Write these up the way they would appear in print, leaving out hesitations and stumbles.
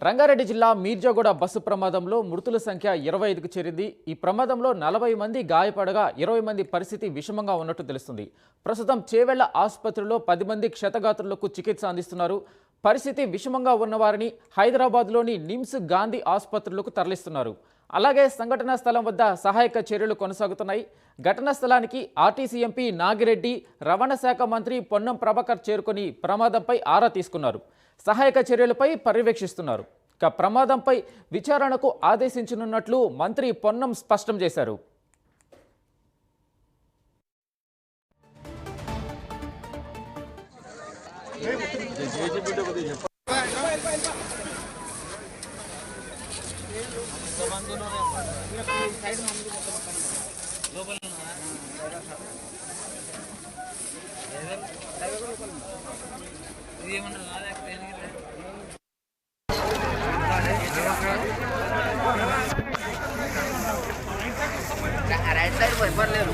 రంగారెడ్డి జిల్లా మీర్జాగూడ బస్సు ప్రమాదంలో మృతుల సంఖ్య 25కు చేరింది. ఈ ప్రమాదంలో 40 మంది గాయపడగా 20 మంది పరిస్థితి విషమంగా ఉన్నట్టు తెలుస్తుంది. ప్రస్తుతం చేవెళ్ల ఆసుపత్రిలో 10 మంది క్షతగాత్రులకు చికిత్స అందిస్తున్నారు. పరిస్థితి విషమంగా ఉన్నవారిని హైదరాబాద్లోని నిమ్స్ గాంధీ ఆసుపత్రులకు తరలిస్తున్నారు. అలాగే సంఘటనా స్థలం వద్ద సహాయక చర్యలు కొనసాగుతున్నాయి. ఘటనా స్థలానికి ఆర్టీసీ ఎంపీ నాగిరెడ్డి, రవాణా శాఖ మంత్రి పొన్నం ప్రభాకర్ చేరుకొని ప్రమాదంపై ఆరా తీసుకున్నారు. సహాయక చర్యలపై పర్యవేక్షిస్తున్నారు. ఇక ప్రమాదంపై విచారణకు ఆదేశించనున్నట్లు మంత్రి పొన్నం స్పష్టం చేశారు. రైట్ సైడ్ పోయి పర్లేదు.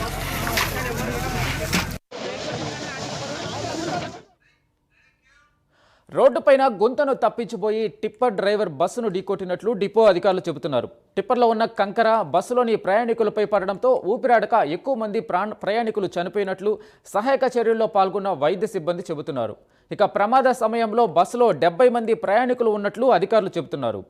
రోడ్డుపైన గుంతను తప్పించిపోయి టిప్పర్ డ్రైవర్ బస్సును ఢీకొట్టినట్లు డిపో అధికారులు చెబుతున్నారు. టిప్పర్లో ఉన్న కంకర బస్సులోని ప్రయాణికులపై పడడంతో ఊపిరాడక ఎక్కువ మంది ప్రయాణికులు చనిపోయినట్లు సహాయక చర్యల్లో పాల్గొన్న వైద్య సిబ్బంది చెబుతున్నారు. ఇక ప్రమాద సమయంలో బస్సులో 70 మంది ప్రయాణికులు ఉన్నట్లు అధికారులు చెబుతున్నారు.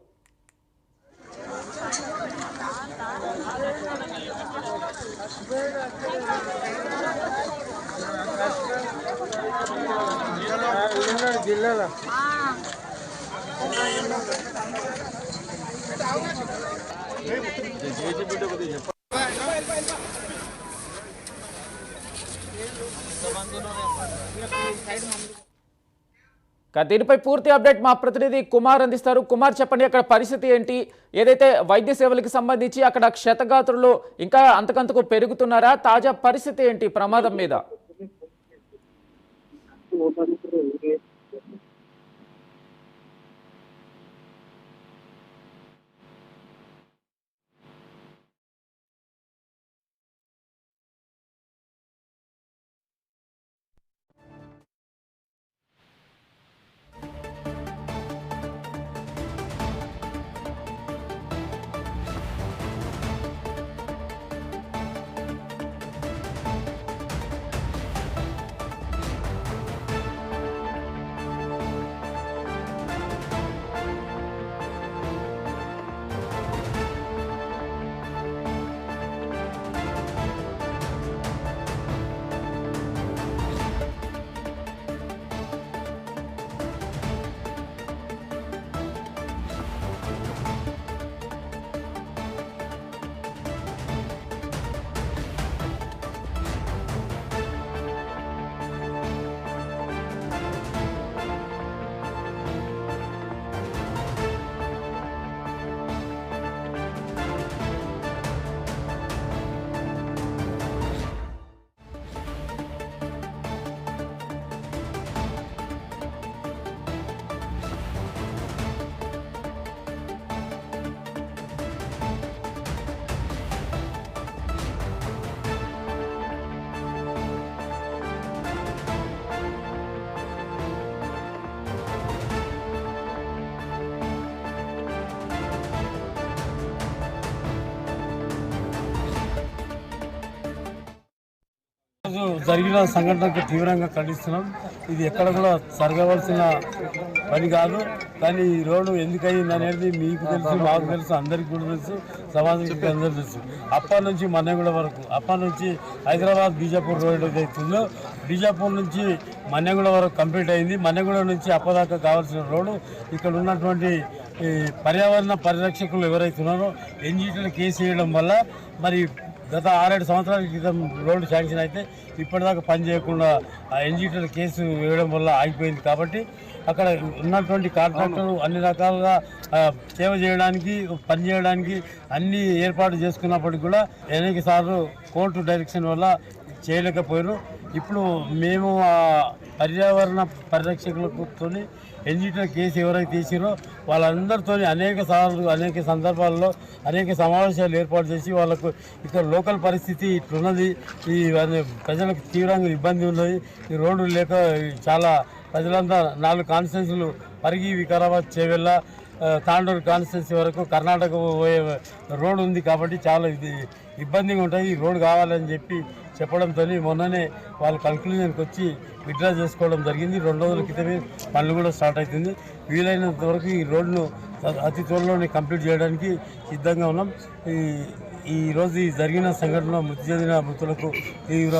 దీనిపై పూర్తి అప్డేట్ మా ప్రతినిధి కుమార్ అందిస్తారు. కుమార్, చెప్పండి, అక్కడ పరిస్థితి ఏంటి? ఏదైతే వైద్య సేవలకు సంబంధించి అక్కడ క్షతగాత్రులు ఇంకా అంతకంతకు పెరుగుతున్నారా? తాజా పరిస్థితి ఏంటి ప్రమాదం మీద? జరిగిన సంఘటనకు తీవ్రంగా ఖండిస్తున్నాం. ఇది ఎక్కడ కూడా జరగవలసిన పని కాదు. కానీ ఈ రోడ్డు ఎందుకయింది అనేది మీకు తెలుసు, మాకు తెలుసు, అందరికీ కూడా తెలుసు, సమాజానికి అందరూ తెలుసు. అప్పటి నుంచి మన్నెగూడ వరకు, అప్పటి నుంచి హైదరాబాద్ బీజాపూర్ రోడ్ ఏదైతుందో బీజాపూర్ నుంచి మన్నెగూడ వరకు కంప్లీట్ అయింది. మన్నెగూడ నుంచి అప్పదాకా కావాల్సిన రోడ్డు ఇక్కడ ఉన్నటువంటి పర్యావరణ పరిరక్షకులు ఎవరైతున్నారో ఎన్జీటీలో కేసు వేయడం వల్ల మరి గత 6-7 సంవత్సరాల క్రితం రోడ్డు శాంక్షన్ అయితే ఇప్పటిదాకా పని చేయకుండా ఆ ఎన్జీటీల కేసు వేయడం వల్ల ఆగిపోయింది. కాబట్టి అక్కడ ఉన్నటువంటి కాంట్రాక్టర్లు అన్ని రకాలుగా సేవ చేయడానికి, పని చేయడానికి అన్ని ఏర్పాటు చేసుకున్నప్పటికీ కూడా అనేక సార్లు కోర్టు డైరెక్షన్ వల్ల చేయలేకపోయారు. ఇప్పుడు మేము పర్యావరణ పరిరక్షకులతో ఎన్జిటి కేసు ఎవరైతే తీసిరో వాళ్ళందరితో అనేక సార్లు అనేక సందర్భాల్లో అనేక సమావేశాలు ఏర్పాటు చేసి వాళ్ళకు ఇక్కడ లోకల్ పరిస్థితి ఇట్లున్నది, ఈ ప్రజలకు తీవ్రంగా ఇబ్బంది ఉన్నది, ఈ రోడ్డు లేక చాలా ప్రజలంతా 4 కాన్స్టిట్యున్సీలు పరిగి, వికారాబాద్, చేవెళ్ళ, తాండూరు కాన్స్టిట్యున్సీ వరకు కర్ణాటక పోయే రోడ్ ఉంది కాబట్టి చాలా ఇది ఇబ్బందిగా ఉంటుంది. ఈ రోడ్ కావాలని చెప్పి చెప్పడంతో మొన్ననే వాళ్ళు కన్క్లూజన్కి వచ్చి విత్డ్రా చేసుకోవడం జరిగింది. 2 రోజుల క్రితమే పనులు కూడా స్టార్ట్ అవుతుంది. వీలైనంత వరకు ఈ రోడ్ను అతి త్వరలోనే కంప్లీట్ చేయడానికి సిద్ధంగా ఉన్నాం. ఈరోజు ఈ జరిగిన సంఘటనలో మృతి చెందిన మృతులకు తీవ్ర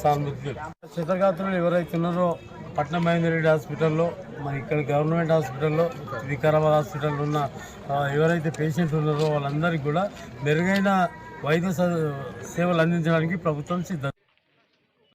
సానుభూతి. క్షతగాత్రులు ఎవరైతే ఉన్నారో పట్నం మహేందర్ రెడ్డి హాస్పిటల్లో, మరి ఇక్కడ గవర్నమెంట్ హాస్పిటల్లో, వికారాబాద్ హాస్పిటల్లో ఉన్న ఎవరైతే పేషెంట్ ఉన్నారో వాళ్ళందరికీ కూడా మెరుగైన వైద్య సేవలు అందించడానికి ప్రభుత్వం సిద్ధం.